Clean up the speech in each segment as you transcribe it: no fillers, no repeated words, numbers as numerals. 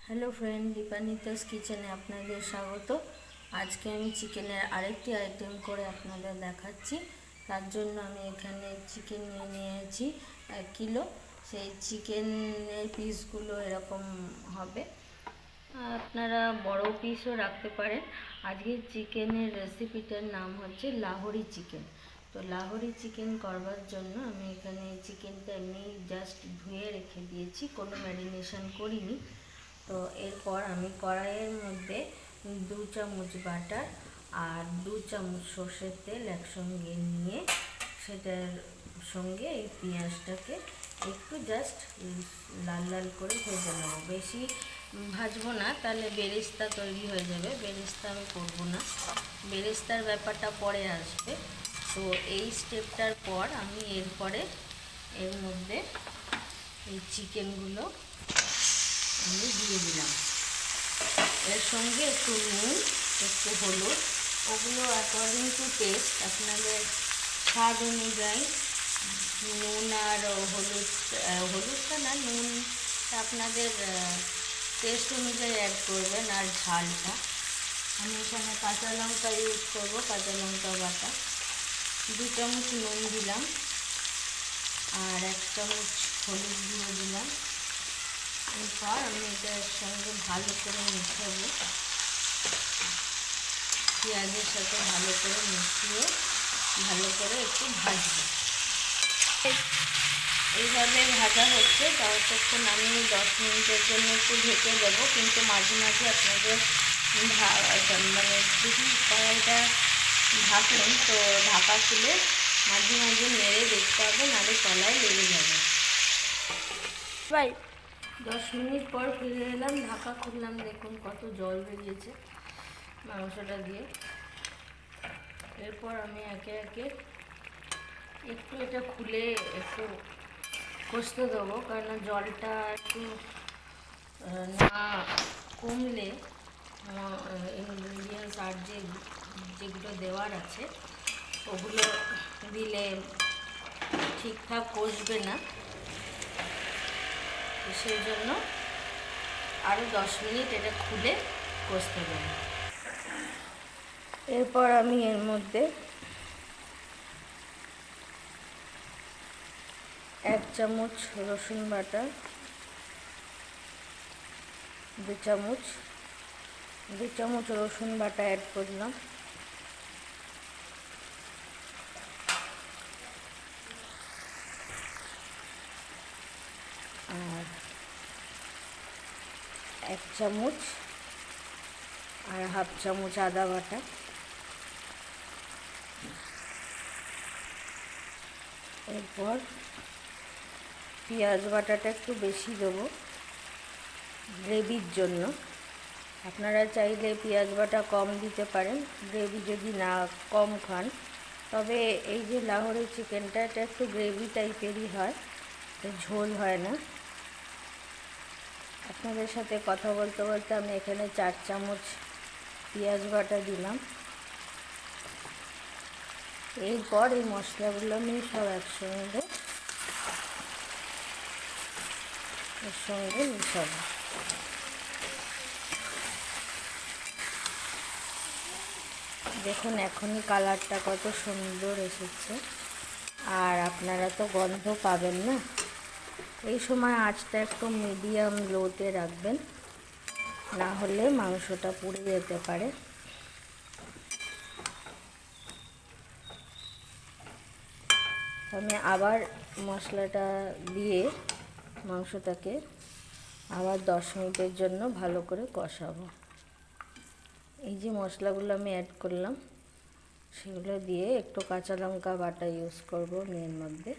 Hello friend, দীপানিতাস কিচেনে আপনাদের স্বাগত। আজকে আমি চিকেনের আরেকটি আইটেম করে আপনাদের দেখাচ্ছি। তার জন্য আমি এখানে চিকেন নিয়েছি 1 কিলো। সেই চিকেনের পিসগুলো এরকম হবে, আপনারা বড় পিসও রাখতে পারেন। আজকের চিকেনের রেসিপিটার নাম হচ্ছে লাহোরি চিকেন। তো লাহোরি চিকেন করবার জন্য আমি এখানে চিকেনটা এমনি জাস্ট ধুয়ে রেখে দিয়েছি, কোনো ম্যারিনেশন করিনি। তো এরপর আমি কড়াইয়ের মধ্যে 2 চামচ বাটার আর 2 চামচ সর্ষের তেল একসঙ্গে নিয়ে সেটার সঙ্গে এই পেঁয়াজটাকে একটু জাস্ট লাল লাল করে ভেজে নেবো। বেশি ভাজবো না, তাহলে বেরেস্তা তৈরি হয়ে যাবে। বেরেস্তা আমি করবো না, বেরেস্তার ব্যাপারটা পরে আসবে। তো এই স্টেপটার পর আমি এরপরে এর মধ্যে এই চিকেনগুলো আমি দিয়ে দিলাম। এর সঙ্গে একটু নুন, একটু হলুদ, ওগুলো অ্যাকর্ডিং টু টেস্ট, আপনাদের স্বাদ অনুযায়ী নুন আর হলুদটা না, নুনটা আপনাদের টেস্ট অনুযায়ী অ্যাড করবেন। আর ঝালটা আমি এখানে কাঁচা লঙ্কা ইউজ করবো, কাঁচা লঙ্কা বাটা 2 চামচ নুন দিলাম আর 1 চামচ হলুদ গুঁড়ো দিলাম। এরপর আমি এটার সঙ্গে ভালো করে মিশাবো, পেঁয়াজের সাথে ভালো করে মিশিয়ে ভালো করে একটু ভাজবো। এইভাবে ভাজা হচ্ছে, ততক্ষণ আমি 10 মিনিটের জন্য একটু ঢেকে দেবো। কিন্তু মাঝে মাঝে আপনাদের মানে যদি কড়াইটা ঢাকলেন তো ঢাকা খুলে মাঝে মাঝে নেড়ে দেখতে হবে, নাহলে তলায় লেগে যাবে। ভাই 10 মিনিট পর ফিরে এলাম, ঢাকা খুললাম, দেখুন কত জল বেরিয়েছে মাংসটা দিয়ে। এরপর আমি একে একে একটু এটা খুলে একটু কষতে দেবো, কারণ জলটা একটু না কমলে ইনগ্রিডিয়েন্টস আর যেগুলো দেওয়ার আছে ওগুলো দিলে ঠিকঠাক কষবে না। সেই জন্য আরও 10 মিনিট এটা খুলে কষতে দেবো। এরপর আমি এর মধ্যে 1 চামচ রসুন বাটা, 2 চামচ রসুন বাটা অ্যাড করলাম। আর 1 চামচ আর হাফ চামচ আদা বাটা। এরপর পেঁয়াজ বাটাটা একটু বেশি দেবো গ্রেভির জন্য। আপনারা চাইলে পেঁয়াজ বাটা কম দিতে পারেন, গ্রেভি যদি না কম খান। তবে এই যে লাহোরি চিকেনটা, এটা একটু গ্রেভি টাইপেরই হয়, ঝোল হয় না। আপনাদের সাথে কথা বলতে বলতে আমি এখানে 4 চামচ পেঁয়াজ বাটা দিলাম। এরপর এই মশলাগুলো আমি সব একসঙ্গে এর সঙ্গে মিশাবো। দেখুন এখনই কালারটা কত সুন্দর এসেছে, আর আপনারা তো গন্ধ পাবেন না। এই সময় আঁচটা একটু মিডিয়াম লোতে রাখবেন, না হলে মাংসটা পুড়ে যেতে পারে। আমি আবার মশলাটা দিয়ে মাংসটাকে আবার 10 মিনিটের জন্য ভালো করে কষাবো। এই যে মশলাগুলো আমি অ্যাড করলাম সেগুলো দিয়ে একটু কাঁচা লঙ্কা বাটা ইউজ করবো এর মধ্যে।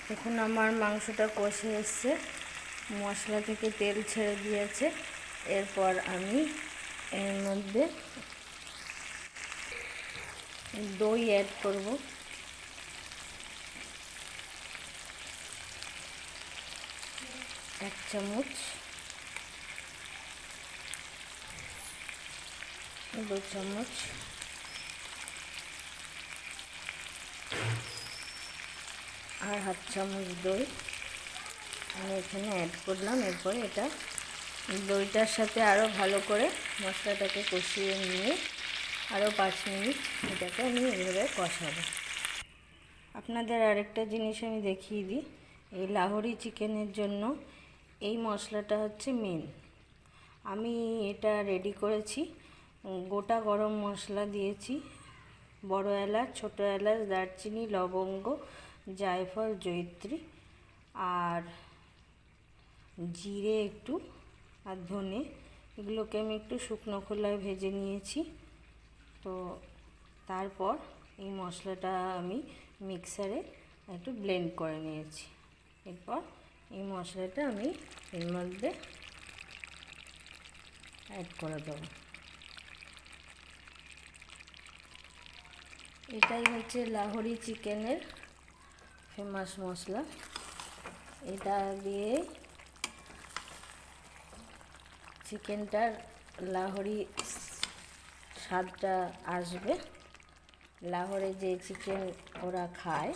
দেখুন আমার মাংসটা কষে এসছে, মশলা থেকে তেল ছেড়ে দিয়েছে। এরপর আমি এর মধ্যে দই অ্যাড করব। 1 চামচ, 2 চামচ আর হাফ চামচ দই। আমি এখানে অ্যাড করলাম। এরপরে এটা দইটার সাথে আরও ভালো করে মশলাটাকে কষিয়ে নিয়ে আরও 5 মিনিট এটাকে আমি এইভাবে কষাবো। আপনাদের আরেকটা জিনিস আমি দেখিয়ে দিই, এই লাহোরি চিকেনের জন্য এই মশলাটা হচ্ছে মেন। আমি এটা রেডি করেছি, গোটা গরম মশলা দিয়েছি, বড় এলাচ, ছোটো এলাচ, দারচিনি, লবঙ্গ, জায়ফল, জয়িত্রী আর জিরে একটু আর ধনে, এগুলোকে আমি একটু শুকনো খোলায় ভেজে নিয়েছি। তো তারপর এই মশলাটা আমি মিক্সারে একটু ব্লেন্ড করে নিয়েছি। এরপর এই মশলাটা আমি এর মধ্যে অ্যাড করে দেবো। এটাই হচ্ছে লাহোরি চিকেনের ফেমাস মশলা। এটা দিয়ে চিকেনটার লাহোরি স্বাদটা আসবে। লাহোরে যে চিকেন ওরা খায়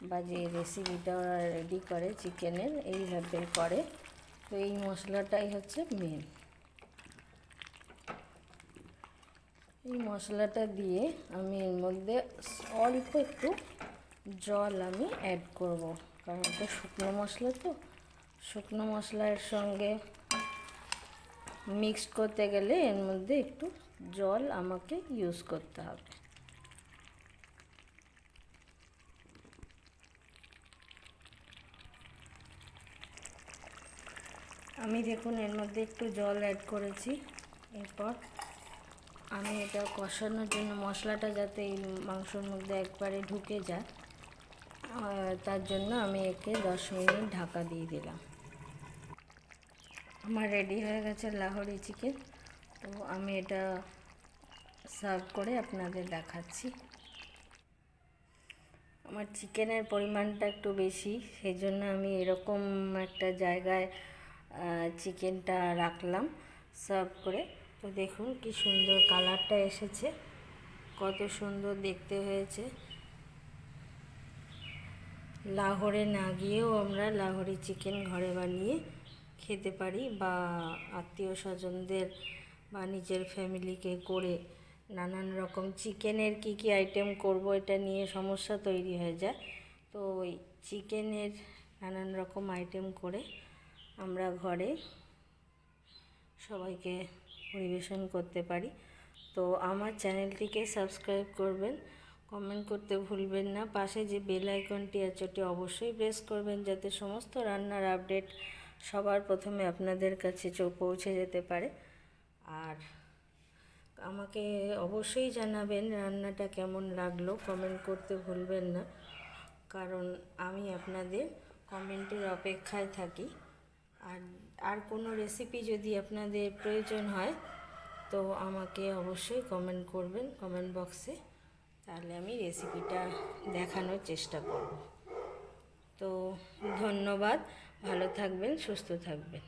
বা যে রেসিপিটা ওরা রেডি করে চিকেনের, এইভাবে করে। তো এই মশলাটাই হচ্ছে মেন। এই মশলাটা দিয়ে আমি এর মধ্যে অল্প একটু জল আমি অ্যাড করব, কারণ এটা শুকনো মশলা, তো শুকনো মশলার সঙ্গে মিক্সড করতে গেলে এর মধ্যে একটু জল আমাকে ইউজ করতে হবে। আমি দেখুন এর মধ্যে একটু জল অ্যাড করেছি। এরপর আমি এটা কষানোর জন্য, মশলাটা যাতে এই মাংসর মধ্যে একবারে ঢুকে যায়, তার জন্য আমি একে 10 মিনিট ঢাকা দিয়ে দিলাম। আমার রেডি হয়ে গেছে লাহোরি চিকেন। তো আমি এটা সার্ভ করে আপনাদের দেখাচ্ছি। আমার চিকেনের পরিমাণটা একটু বেশি, সেই জন্য আমি এরকম একটা জায়গায় চিকেনটা রাখলাম সার্ভ করে। তো দেখুন কি সুন্দর কালারটা এসেছে, কত সুন্দর দেখতে হয়েছে। লাহোরে না গিয়েও আমরা লাহোরি চিকেন ঘরে বানিয়ে খেতে পারি, বা আত্মীয় স্বজনদের বা নিজের ফ্যামিলিকে করে নানান রকম চিকেনের কি কি আইটেম করব এটা নিয়ে সমস্যা তৈরি হয়ে যায়। তো ওই চিকেনের নানান রকম আইটেম করে আমরা ঘরে সবাইকে পরিবেশন করতে পারি। তো আমার চ্যানেলটিকে সাবস্ক্রাইব করবেন, কমেন্ট করতে ভুলবেন না। পাশে যে বেল আইকনটি আছে ওটি অবশ্যই প্রেস করবেন, যাতে সমস্ত রান্নার আপডেট সবার প্রথমে আপনাদের কাছে পৌঁছে যেতে পারে। আর আমাকে অবশ্যই জানাবেন রান্নাটা কেমন লাগলো, কমেন্ট করতে ভুলবেন না, কারণ আমি আপনাদের কমেন্টের অপেক্ষায় থাকি। আর কোনো রেসিপি যদি আপনাদের প্রয়োজন হয় তো আমাকে অবশ্যই কমেন্ট করবেন কমেন্ট বক্সে, তাহলে আমি রেসিপিটা দেখানোর চেষ্টা করব। তো ধন্যবাদ, ভালো থাকবেন, সুস্থ থাকবেন।